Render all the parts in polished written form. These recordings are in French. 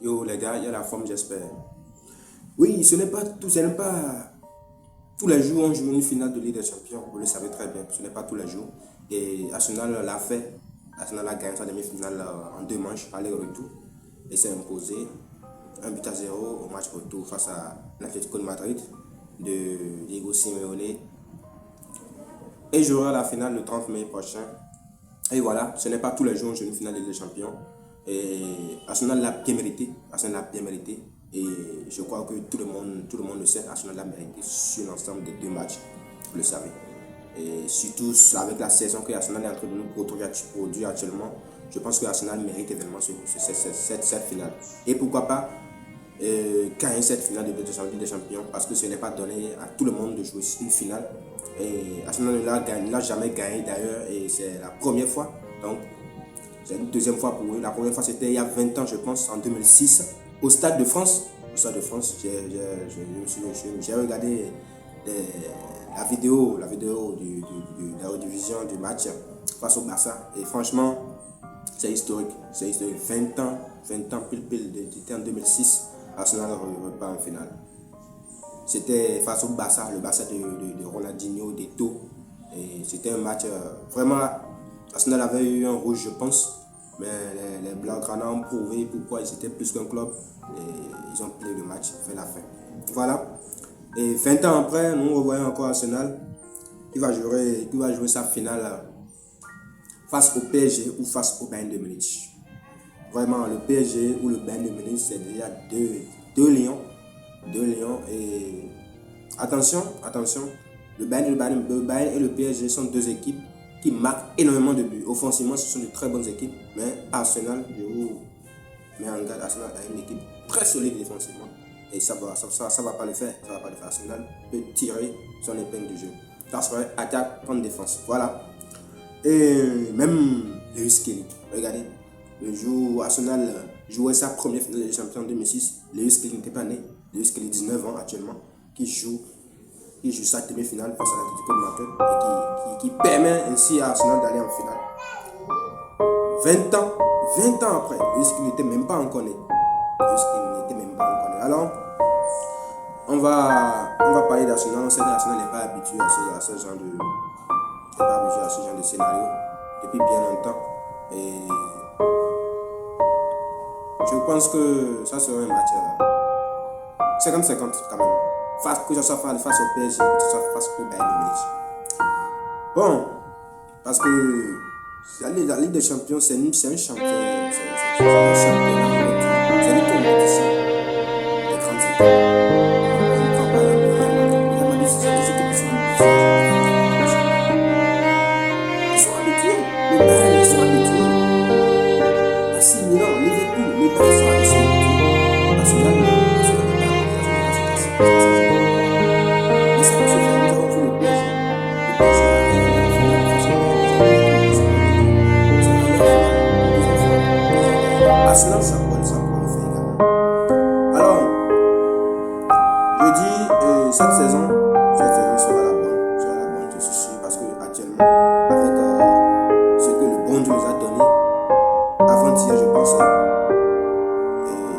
Yo les gars, il y a la forme, j'espère. Oui, ce n'est pas tous les jours on joue une finale de Ligue des Champions. Vous le savez très bien, ce n'est pas tous les jours. Et Arsenal l'a fait. Arsenal a gagné sa demi-finale en 2 manches, aller-retour. Et s'est imposé 1 but à 0 au match retour face à l'Atlético de Madrid de Diego Simeone. Et jouera la finale le 30 mai prochain. Et voilà, ce n'est pas tous les jours une finale de Ligue des Champions. Et Arsenal l'a bien mérité. Arsenal l'a bien mérité. Et je crois que tout le monde le sait. Arsenal l'a mérité sur l'ensemble des 2 matchs. Vous le savez. Et surtout avec la saison que Arsenal est en train de nous produire actuellement, je pense que Arsenal mérite évidemment cette finale. Et pourquoi pas gagner cette finale de Ligue des Champions, parce que ce n'est pas donné à tout le monde de jouer une finale. Et Arsenal ne l'a jamais gagné d'ailleurs, et c'est la première fois. Donc, c'est une deuxième fois pour eux. La première fois, c'était il y a 20 ans, je pense, en 2006, au Stade de France. Au Stade de France, j'ai regardé la vidéo de la rediffusion du match face au Barça. Et franchement, c'est historique. C'est historique. 20 ans pile, c'était en 2006. Arsenal repart en finale. C'était face au Barça, le Barça de Ronaldinho, d'Eto'o. Et c'était un match vraiment. Arsenal avait eu un rouge, je pense. Mais les Blaugrana ont prouvé pourquoi ils étaient plus qu'un club. Et ils ont plié le match vers la fin. Voilà. Et 20 ans après, nous revoyons encore Arsenal qui va jouer sa finale face au PSG ou face au Bayern de Munich. Vraiment, le PSG ou le Bayern de Munich, c'est déjà deux lions. Et attention, le Bayern et le PSG sont deux équipes qui marquent énormément de buts. Offensivement, ce sont de très bonnes équipes, mais Arsenal, je vous mets en garde, Arsenal a une équipe très solide défensivement. Et ça va pas le faire. Arsenal peut tirer son épingle du jeu. Ça serait attaque contre défense. Voilà. Et même Lewis Kelly, regardez, le jour où Arsenal jouait sa première finale de champion en 2006, Lewis Kelly n'était pas né. Lewis Kelly, 19 ans actuellement, qui joue sa demi-finale face à l'Atlético de Madrid et qui permet ainsi à Arsenal d'aller en finale. 20 ans après, Lewis Kelly n'était même pas encore né. Alors, on va parler d'Arsenal. On sait que Arsenal n'est pas habitué à ce genre de scénario depuis bien longtemps. Et je pense que ça sera un match 50-50 quand même. Que ce soit face au PSG, que ce soit face au Bayern de Munich. Bon, parce que la Ligue des Champions, c'est un champion. C'est un championnat. C'est une compétition des grandes équipes. On prend par exemple le Real Madrid. C'est des équipes qui sont habituées. Ils sont habitués. Le Bayern, ils sont habitués. AC Milan, Liverpool, le Barça, ils sont habitués. Arsenal, mais ça peut se faire. Nous avons vu le PSG. Le PSG a arrivé à la finale face au Bayern. C'est la meilleure finale. Arsenal, ça pourrait le faire également. Alors, je dis cette saison sera la bonne, je suis sûr, parce que actuellement, avec ce que le bon Dieu nous a donné, avant-hier, je pense,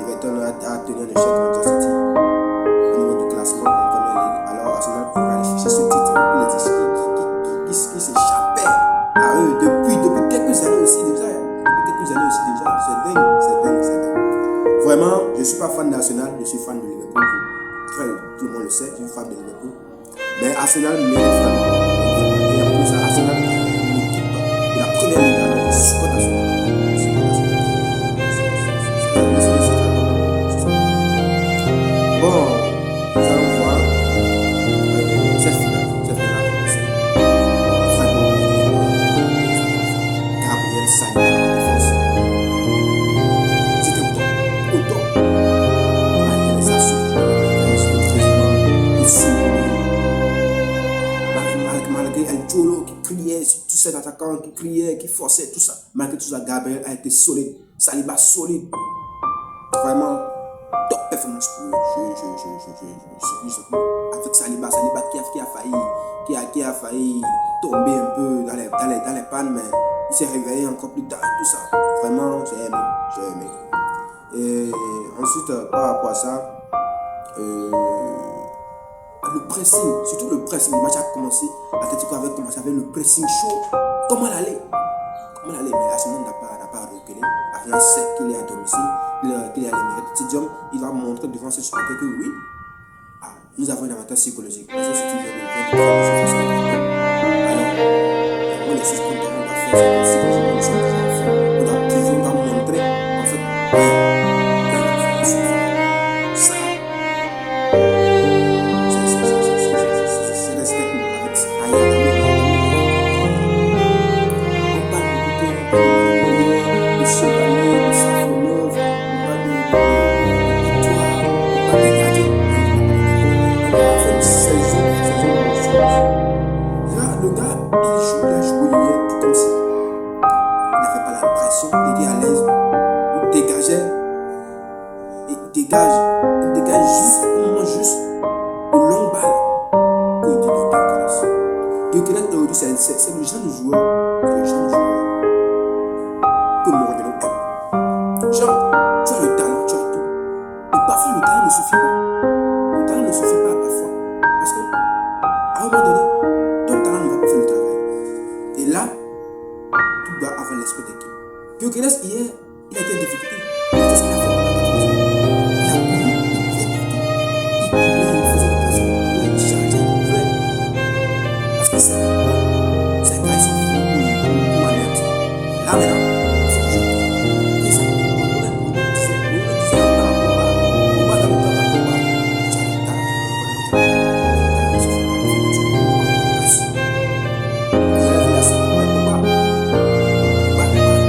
Everton a tenu un échec Manchester City au niveau du classement en Première Ligue. Alors, Arsenal pourrait aller chercher ce titre qui s'échappait à eux depuis quelques années aussi déjà. C'est dingue. Vraiment, je ne suis pas fan d'Arsenal, je suis fan de Liverpool. Tout le monde le sait, je suis fan de Liverpool. Mais Arsenal mérite vraiment. Et en plus, Arsenal est une équipe de la Première Ligue. Alors, je supporte Arsenal. Bon, nous allons voir cette finale a commencé. Vraiment, Gabriel Saliba en défense. C'était au top. Malgré les assauts du président, il sourit. Malgré El Cholo qui criait, tous ces attaquants qui criaient, qui forçaient, tout ça. Malgré tout ça, Gabriel a été solide. Saliba solide. Vraiment. Top performance pour eux. Avec Saliba qui a failli tomber un peu dans les pannes, mais il s'est réveillé encore plus tard, tout ça. Vraiment, j'ai aimé. Et Ensuite, par rapport à ça, le pressing, surtout le pressing, le match a commencé, l'Atlético avait commencé avec le pressing chaud. Comment l'aller? Mais Arsenal n'a pas reculé. Arsenal sait qu'il est à domicile, qu'il est à l'Emirates Stadium. Il va montrer devant ses supporters que oui, nous avons un avantage psychologique. Parce que c'est une alors, moi, les 6 points qu'on doit faire, c'est que si nous sommes déjà en fond, on doit pouvoir montrer, en fait, oui, ça, c'est respect avec ça. On parle beaucoup de chevalier, de Safonov, on parle de victoire, on parle de gardien. On a fait une saison. Là, le gars, il a joué hier tout comme ça. Il n'avait pas la pression, il était à l'aise, il dégageait, il dégage juste, au moment juste, une longue balle pour aider le Gyökeres. Gyökeres, aujourd'hui, c'est le genre de joueur, que Mourinho aime. Genre, tu as le talent, tu as tout. Mais parfois, le talent ne suffit pas. Le talent ne suffit pas parfois. Parce que, à un moment donné, ton talent ne va pas faire le travail. Et là, tu dois avoir l'esprit d'équipe. Gyökeres, hier, il a été en difficulté. Qu'est-ce qu'il a fait? Il a couru, il faisait le placement, il chargeait, il voulait. Parce que c'est un gars, ils sont pour m'alerter. Là, maintenant, il faut que je et ça, on le disait par rapport à tu as le talent, ne suffit pas, il faut que tu plus. Vous avez vu la sorte de Pogba,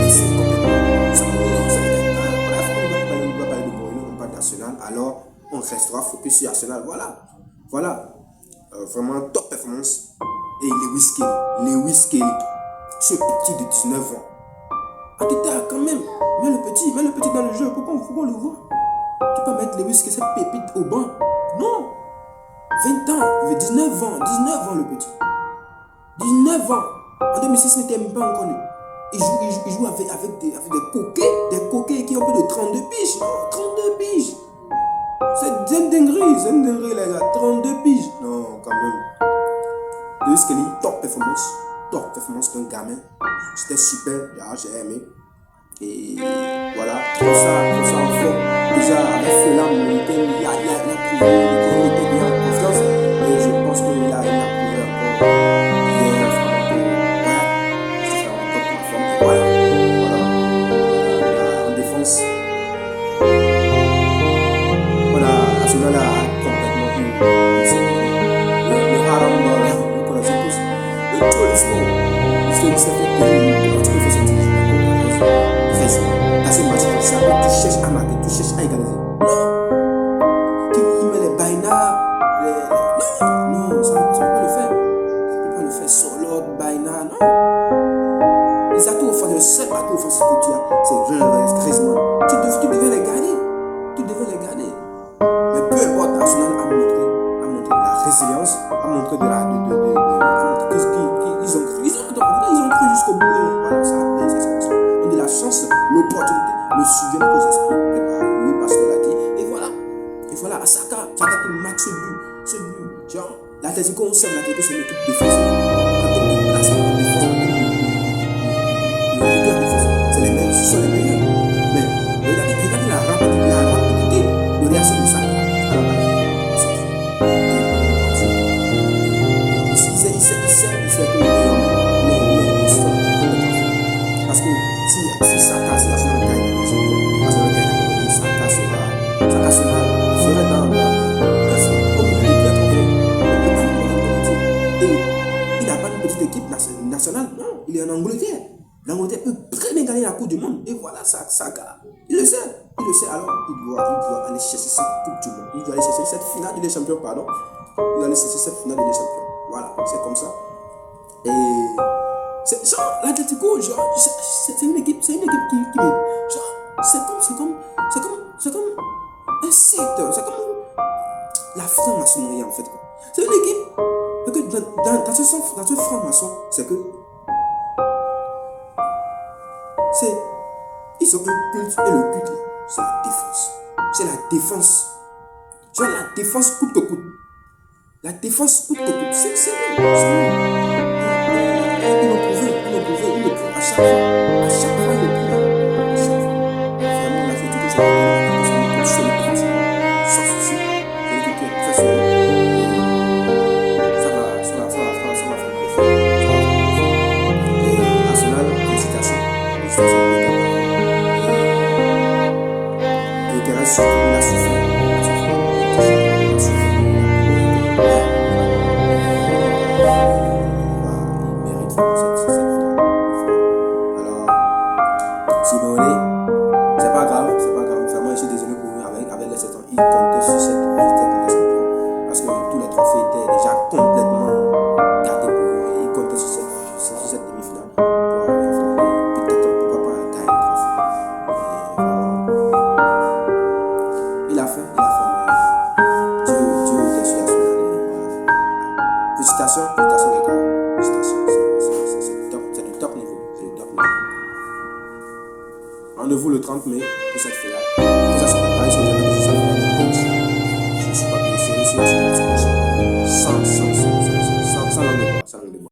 baissé complètement. Ça me dit, ça ne gagne pas. Bref, on va parler de Mourinho, on parle d'Arsenal, alors on restera focus sur Arsenal. Voilà. Vraiment top performance. Et Lewis Kelly, ce petit de 19 ans. Arteta quand même, mets le petit dans le jeu, pourquoi on le voit? Tu peux mettre Lewis Kelly, cette pépite au banc? Non. 20 ans, 19 ans le petit. 19 ans. En 2006, il n'était même pas encore né. Il joue avec des coquets qui ont plus de 32 piges. Non, 32 piges. C'est une dinguerie, les gars. 32 piges. Non, quand même. Lewis Kelly, top performance d'un gamin. C'était super, j'ai aimé. Et voilà, pour ça en fait, déjà avec Fulham, il a prouvé qu'il était bien en confiance. Et je pense qu'il a prouvé encore hier, c'est vraiment top performance. Et voilà, en défense. Voilà, Arsenal a complètement eu le haram, nous connaissons tous. Le tourisme, parce que ça fait comment tu peux faire ça? Dans ces matchs comme ça, tu cherches à marquer, tu cherches à égaliser. Non! Tu mets les baïnas, non, ça ne peut pas le faire. Ça ne peut pas le faire solo, baïna, non. Les atouts offensifs, le seul atout offensif que tu as, c'est Griezmann. Tu devais les garder. Mais peu importe, Arsenal a montré la résilience, a montré qu'ils ont cru jusqu'au bout. Voilà, ça a payé, ça. On a de la chance, l'opportunité, le sujet nos esprits. Oui, parce qu'on l'a dit. Et voilà, Saka qui marque ce but. Genre, l'Atlético, on sait l'Atlético, c'est une équipe défensive. En termes de placement, en défense, c'est les meilleurs, ce sont les meilleurs. Mais regardez la rapidité de réaction de Saka. Il sait que les parce que si Saka, si Arsenal gagne, Saka serait dans comme il est bien trouvé. Et il n'a pas une petite équipe nationale, non, il est en Angleterre. L'Angleterre peut très bien gagner la Coupe du Monde. Et voilà, Saka, il le sait, alors il doit aller chercher cette Coupe du Monde. Il doit aller chercher cette finale de Ligue des Champions, pardon. Il doit aller chercher cette finale de Ligue des Champions. Voilà, c'est comme ça. Et genre, l'Atlético, c'est une équipe qui genre, c'est comme un secteur, c'est comme la franc-maçonnerie en fait. C'est une équipe que dans ce franc-maçon, c'est que ils ont un culte, et le culte là, c'est la défense. c'est la défense. Genre la défense coûte que coûte. La défense coûte que coûte. C'est eux. Ils l'ont prouvé. Ils le prouvent à chaque fois. À chaque fois, ils le prouvent. À chaque fois. Vraiment, la fait tout que je suis sans souci. Je dis que tu es très sûr. Ça va vraiment le faire. Et Arsenal, félicitations. Félicitations pour l'équipe. Et Guerrero, surtout, il a souffert. Il a souffert. Il mérite cette finale. Alors, Simeone, c'est pas grave. Vraiment, je suis désolé pour lui avec les 7 ans. Il comptait sur cette vitesse de champion. Parce que tous les trophées étaient déjà complètement gardés pour lui. Il comptait sur cette demi-finale pour avoir une finale. Peut-être pourquoi pas gagner le trophée. Mais il a fait, mais Dieu était sur la finale. Félicitations les gars. Félicitations, c'est du top niveau. Rendez-vous le 30 mai pour cette finale. Ça se prépare,